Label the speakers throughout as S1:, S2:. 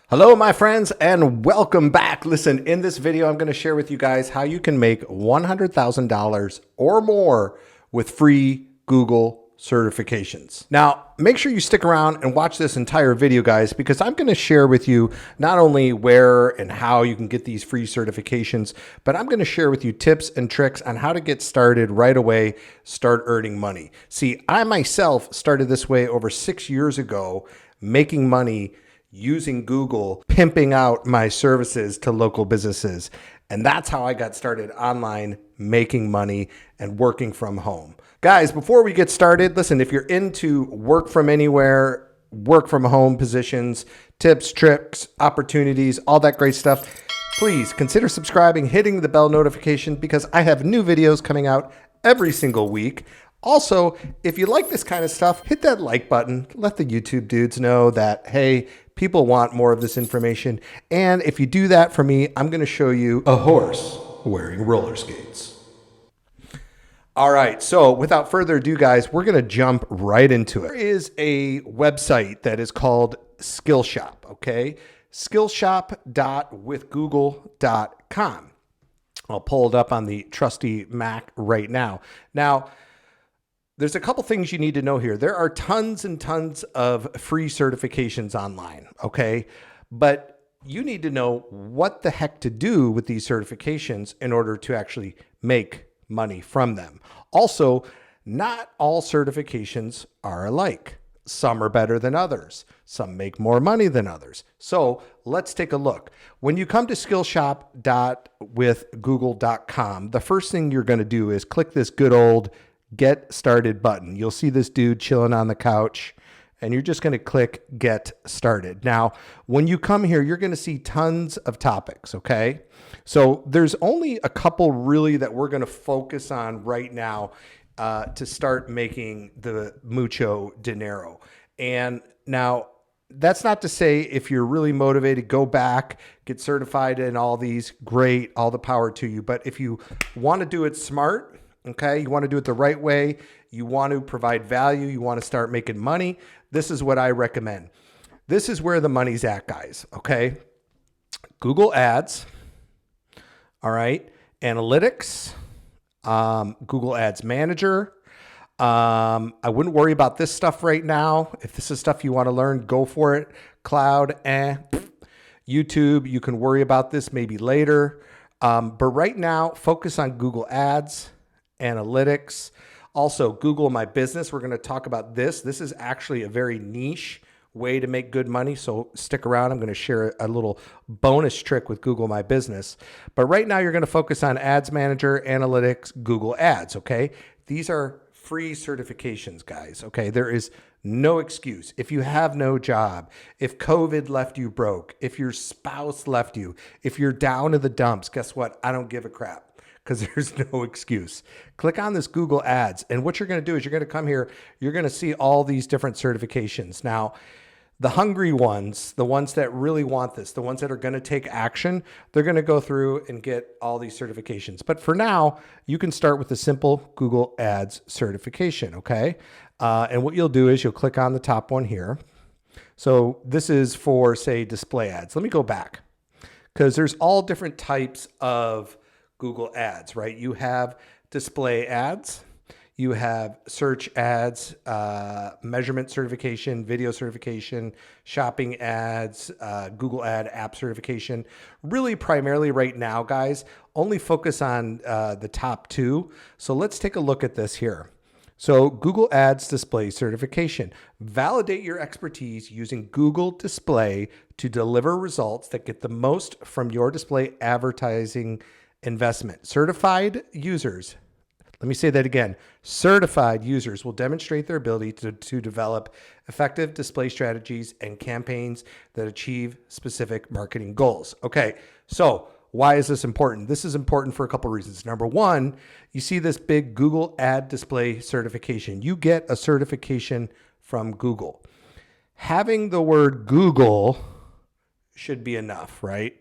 S1: Hello, my friends, and welcome back. Listen, in this video, I'm going to share with you guys how you can make $100,000 or more with free Google certifications. Now, make sure you stick around and watch this entire video, guys, because I'm going to share with you not only where and how you can get these free certifications, but I'm going to share with you tips and tricks on how to get started right away, start earning money. See, I myself started this way over 6 years ago, making money using Google, pimping out my services to local businesses. And that's how I got started online, making money and working from home. Guys, before we get started, listen, if you're into work from anywhere, work from home positions, tips, tricks, opportunities, all that great stuff, please consider subscribing, hitting the bell notification, because I have new videos coming out every single week. Also, if you like this kind of stuff, hit that like button. Let the YouTube dudes know that, hey, people want more of this information. And if you do that for me, I'm going to show you a horse wearing roller skates. All right, so without further ado, guys, we're going to jump right into it. There is a website that is called Skillshop, okay? Skillshop.withgoogle.com. I'll pull it up on the trusty Mac right now. Now, there's a couple things you need to know here. There are tons and tons of free certifications online, okay? But you need to know what the heck to do with these certifications in order to actually make money from them. Also, not all certifications are alike. Some are better than others. Some make more money than others. So let's take a look. When you come to skillshop.withgoogle.com, the first thing you're going to do is click this good old Get Started button. You'll see this dude chilling on the couch, and you're just going to click Get Started. Now, when you come here, you're going to see tons of topics, okay? So there's only a couple really that we're going to focus on right now to start making the mucho dinero. And now, that's not to say if you're really motivated, go back, get certified in all these, great, all the power to you. But if you want to do it smart, okay, you want to do it the right way, you want to provide value, you want to start making money, this is what I recommend. This is where the money's at, guys, okay? Google Ads, all right, Analytics, Google Ads Manager. I wouldn't worry about this stuff right now. If this is stuff you want to learn, go for it. Cloud, YouTube, you can worry about this maybe later. But right now, focus on Google Ads, Analytics, also Google My Business. We're going to talk about this. This is actually a very niche way to make good money. So stick around. I'm going to share a little bonus trick with Google My Business. But right now you're going to focus on Ads Manager, Analytics, Google Ads. Okay. These are free certifications, guys. Okay. There is no excuse. If you have no job, if COVID left you broke, if your spouse left you, if you're down in the dumps, guess what? I don't give a crap, because there's no excuse. Click on this Google Ads. And what you're going to do is you're going to come here. You're going to see all these different certifications. Now, the hungry ones, the ones that really want this, the ones that are going to take action, they're going to go through and get all these certifications. But for now, you can start with the simple Google Ads certification, okay? And what you'll do is you'll click on the top one here. So this is for, say, display ads. Let me go back, because there's all different types of Google Ads, right? You have display ads, you have search ads, measurement certification, video certification, shopping ads, Google Ad app certification. Really primarily right now, guys, only focus on the top two. So let's take a look at this here. So Google Ads Display Certification. Validate your expertise using Google Display to deliver results that get the most from your display advertising investment. Certified users, let me say that again. Certified users will demonstrate their ability to develop effective display strategies and campaigns that achieve specific marketing goals. Okay, so why is this important? This is important for a couple reasons. Number one, you see this big Google Ad Display certification. You get a certification from Google. Having the word Google should be enough, right?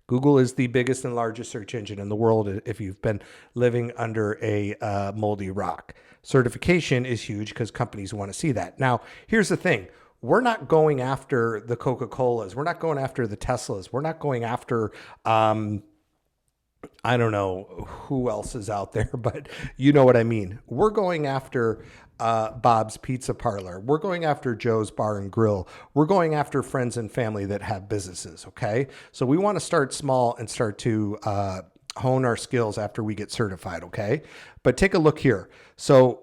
S1: Google is the biggest and largest search engine in the world if you've been living under a moldy rock. Certification is huge because companies want to see that. Now, here's the thing. we're not going after the Coca-Colas. We're not going after the Teslas. We're not going after, I don't know who else is out there, but you know what I mean. We're going after Bob's Pizza Parlor. We're going after Joe's Bar and Grill. We're going after friends and family that have businesses, okay? So we want to start small and start to hone our skills after we get certified, okay? But take a look here. So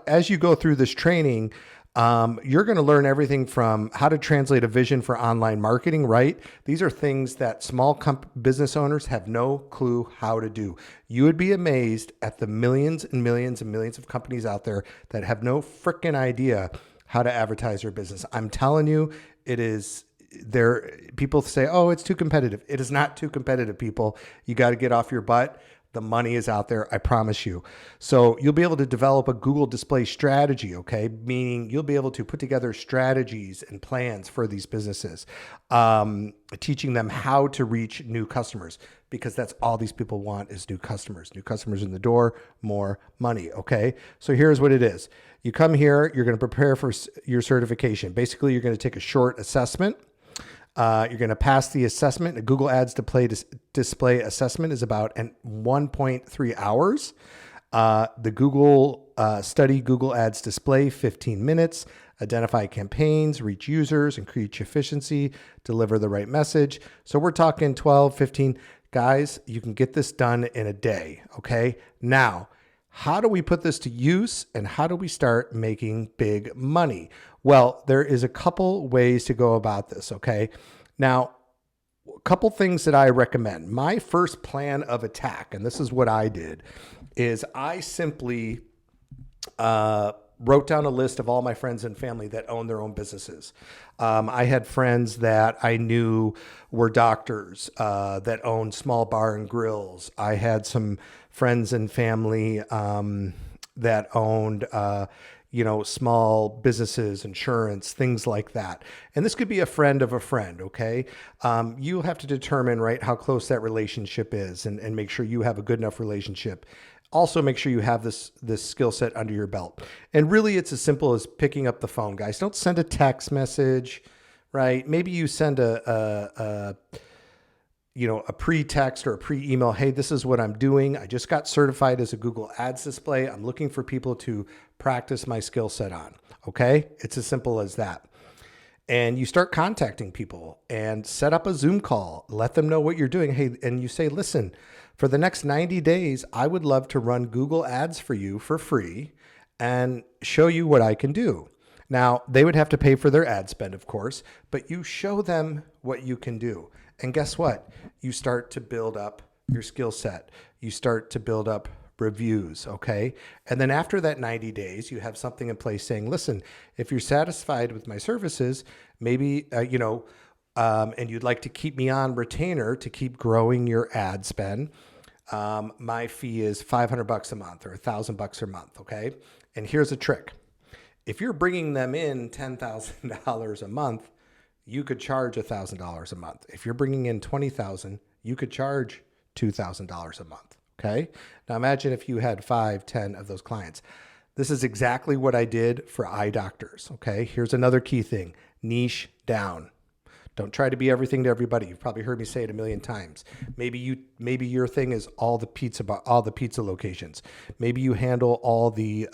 S1: as you go through this training, you're going to learn everything from how to translate a vision for online marketing, right? These are things that small business owners have no clue how to do. You would be amazed at the millions and millions and millions of companies out there that have no freaking idea how to advertise their business. I'm telling you, it is there. People say, oh, it's too competitive. It is not too competitive, people. You got to get off your butt. The money is out there, I promise you. So you'll be able to develop a Google display strategy, okay? Meaning you'll be able to put together strategies and plans for these businesses, teaching them how to reach new customers, because that's all these people want is new customers in the door, more money, okay? So here's what it is. You come here, you're going to prepare for your certification. Basically, you're going to take a short assessment. You're going to pass the assessment. A Google Ads display assessment is about 1.3 hours. The study Google Ads display, 15 minutes. Identify campaigns, reach users, increase efficiency, deliver the right message. So we're talking 12, 15. Guys, you can get this done in a day, okay? Now, how do we put this to use and how do we start making big money? Well, there is a couple ways to go about this, okay? Now, a couple things that I recommend. My first plan of attack, and this is what I did, is I simply wrote down a list of all my friends and family that own their own businesses. I had friends that I knew were doctors that owned small bar and grills. I had some friends and family that owned small businesses, insurance, things like that. And this could be a friend of a friend, okay? You have to determine, right, how close that relationship is and make sure you have a good enough relationship. Also, make sure you have this skill set under your belt. And really, it's as simple as picking up the phone, guys. Don't send a text message, right? Maybe you send a pre-text or a pre-email. Hey, this is what I'm doing. I just got certified as a Google Ads display. I'm looking for people to practice my skill set on. Okay. It's as simple as that. And you start contacting people and set up a Zoom call. Let them know what you're doing. Hey, and you say, listen, for the next 90 days, I would love to run Google Ads for you for free and show you what I can do. Now, they would have to pay for their ad spend, of course, but you show them what you can do. And guess what? You start to build up your skill set. You start to build up reviews, okay? And then after that 90 days, you have something in place saying, listen, if you're satisfied with my services, maybe, and you'd like to keep me on retainer to keep growing your ad spend, my fee is $500 a month or $1,000 a month, okay? And here's a trick. If you're bringing them in $10,000 a month, you could charge $1,000 a month. If you're bringing in $20,000, you could charge $2,000 a month. Okay. Now imagine if you had 5, 10 of those clients. This is exactly what I did for eye doctors. Okay. Here's another key thing: niche down. Don't try to be everything to everybody. You've probably heard me say it a million times. Maybe your thing is all the pizza locations. Maybe you handle all the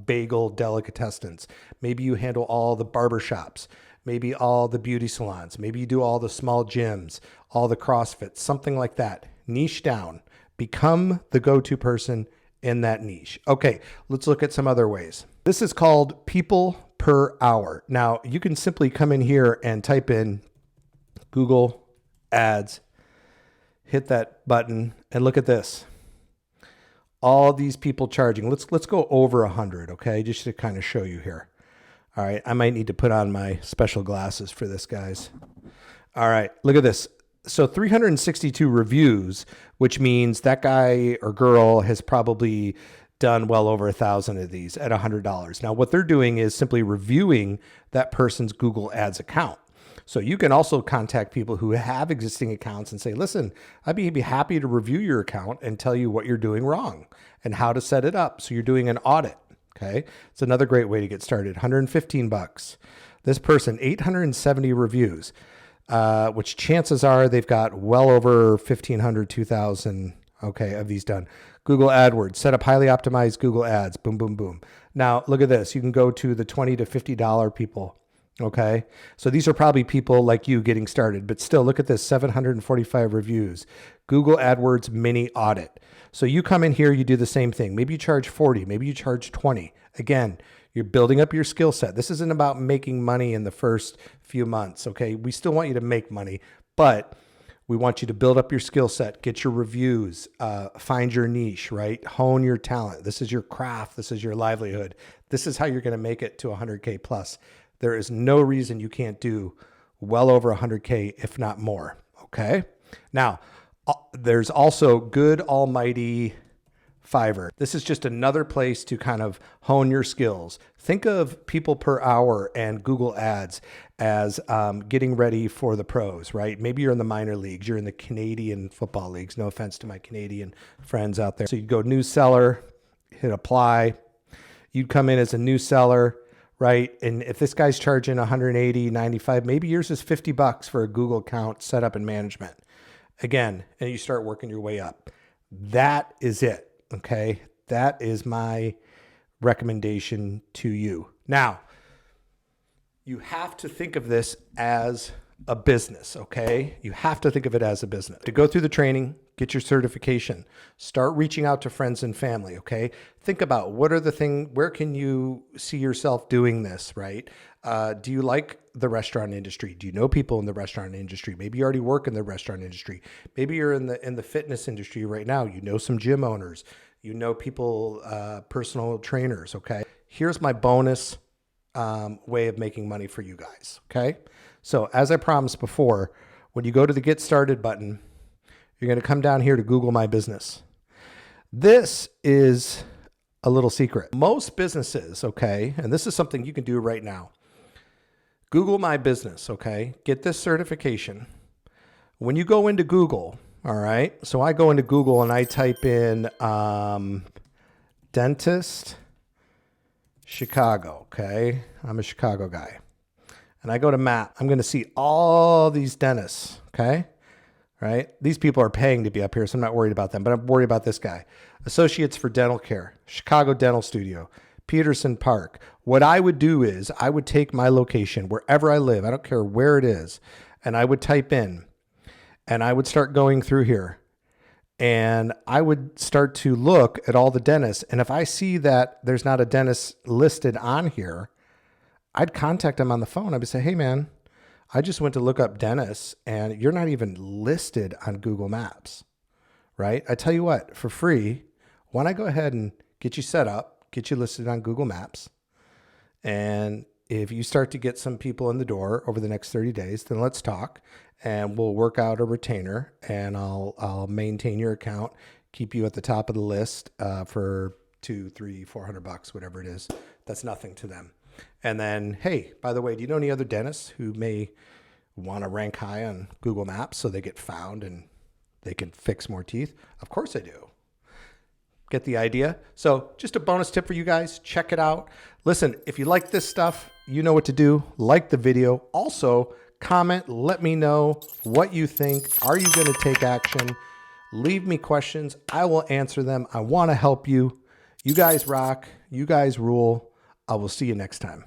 S1: bagel delicatessens. Maybe you handle all the barbershops. Maybe all the beauty salons. Maybe you do all the small gyms, all the CrossFit, something like that. Niche down. Become the go-to person in that niche. Okay, let's look at some other ways. This is called people per hour. Now, you can simply come in here and type in Google Ads, hit that button, and look at this. All these people charging. Let's go over 100, okay, just to kind of show you here. All right, I might need to put on my special glasses for this, guys. All right, look at this. So 362 reviews, which means that guy or girl has probably done well over 1,000 of these at $100. Now, what they're doing is simply reviewing that person's Google Ads account. So you can also contact people who have existing accounts and say, listen, I'd be happy to review your account and tell you what you're doing wrong and how to set it up. So you're doing an audit. Okay. It's another great way to get started. $115. This person, 870 reviews, which chances are they've got well over 1,500, 2,000, okay, of these done. Google AdWords, set up highly optimized Google ads, boom, boom, boom. Now, look at this. You can go to the $20 to $50 people, okay? So these are probably people like you getting started, but still, look at this, 745 reviews. Google AdWords mini audit. So you come in here, you do the same thing. Maybe you charge 40, maybe you charge 20. Again, you're building up your skill set. This isn't about making money in the first few months, okay? We still want you to make money, but we want you to build up your skill set, get your reviews, find your niche, right? Hone your talent. This is your craft. This is your livelihood. This is how you're going to make it to 100K plus. There is no reason you can't do well over 100K, if not more, okay? Now, there's also Good Almighty Fiverr. This is just another place to kind of hone your skills. Think of people per hour and Google Ads as getting ready for the pros, right? Maybe you're in the minor leagues. You're in the Canadian football leagues. No offense to my Canadian friends out there. So you'd go new seller, hit apply. You'd come in as a new seller, right? And if this guy's charging 180, 95, maybe yours is $50 for a Google account setup and management. Again, and you start working your way up. That is it. Okay. That is my recommendation to you. Now, you have to think of this as a business. Okay. You have to think of it as a business. To go through the training, get your certification, start reaching out to friends and family. Okay. Think about what are the things, where can you see yourself doing this, right? Do you like the restaurant industry? Do you know people in the restaurant industry? Maybe you already work in the restaurant industry. Maybe you're in the fitness industry right now. You know some gym owners. You know people, personal trainers. Okay. Here's my bonus way of making money for you guys. Okay. So as I promised before, when you go to the Get Started button, you're going to come down here to Google My Business. This is a little secret. Most businesses, okay, and this is something you can do right now. Google My Business, okay? Get this certification. When you go into Google, all right, so I go into Google and I type in dentist Chicago, okay? I'm a Chicago guy. And I go to map. I'm going to see all these dentists, okay? Right? These people are paying to be up here, so I'm not worried about them, but I'm worried about this guy. Associates for Dental Care, Chicago Dental Studio, Peterson Park. What I would do is I would take my location wherever I live, I don't care where it is, and I would type in, and I would start going through here, and I would start to look at all the dentists, and if I see that there's not a dentist listed on here, I'd contact them on the phone. I would say, hey man, I just went to look up dentists and you're not even listed on Google Maps, right? I tell you what, for free, why don't I go ahead and get you set up, get you listed on Google Maps. And if you start to get some people in the door over the next 30 days, then let's talk and we'll work out a retainer and I'll maintain your account, keep you at the top of the list for $200, $300, $400, whatever it is. That's nothing to them. And then, hey, by the way, do you know any other dentists who may want to rank high on Google Maps so they get found and they can fix more teeth? Of course I do. Get the idea? So just a bonus tip for you guys. Check it out. Listen, if you like this stuff, you know what to do. Like the video. Also, comment. Let me know what you think. Are you going to take action? Leave me questions. I will answer them. I want to help you. You guys rock. You guys rule. I will see you next time.